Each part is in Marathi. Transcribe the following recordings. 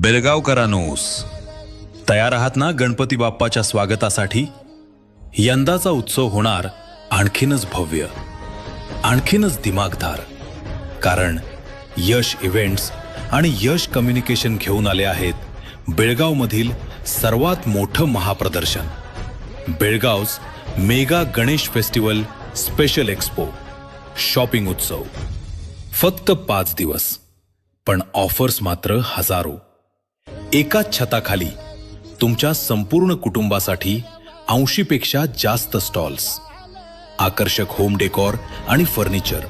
बेळगावकरांनोस, तयार आहात ना गणपती बाप्पाच्या स्वागतासाठी? यंदाचा उत्सव होणार आणखीनच भव्य, आणखीनच दिमागदार. कारण यश इव्हेंट्स आणि यश कम्युनिकेशन घेऊन आले आहेत बेळगावमधील सर्वात मोठं महाप्रदर्शन, Belgaum's mega Ganesh festival special expo shopping उत्सव. फक्त 5 दिवस, पण ऑफर्स मात्र हजारो. एकाच छताखाली तुमच्या संपूर्ण कुटुंबासाठी 80पेक्षा जास्त स्टॉल्स, आकर्षक होम डेकोर आणि फर्निचर,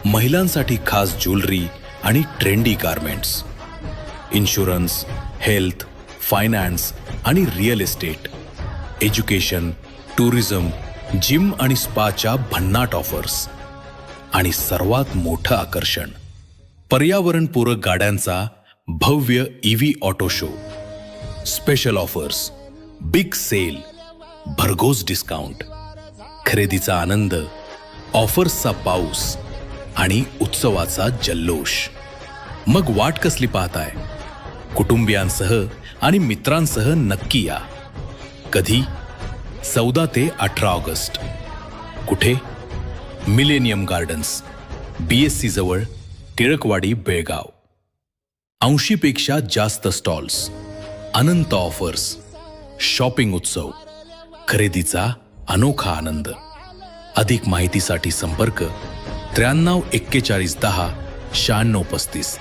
महिलांसाठी खास ज्वेलरी आणि trendy garments, insurance, health, finance आणि real estate, education, tourism, gym आणि स्पाच्या भन्नाट ऑफर्स. आणि सर्वात मोठं आकर्षण, पर्यावरणपूरक गाड्यांचा भव्य EV auto show. Special offers, big sale, भरघोस डिस्काउंट, खरेदीचा आनंद, ऑफर्सचा पाऊस आणि उत्सवाचा जल्लोष. मग वाट कसली पाहताय? कुटुंबियांसह आणि मित्रांसह नक्की या. कधी? 14 ते 18 ऑगस्ट. कुठे? मिलेनियम गार्डन्स, BSC जवळ, टिळकवाडी, बेळगाव. 80पेक्षा जास्त स्टॉल्स, अनंत ऑफर्स, शॉपिंग उत्सव, खरेदीचा अनोखा आनंद. अधिक माहितीसाठी संपर्क 93 41 10 96 35.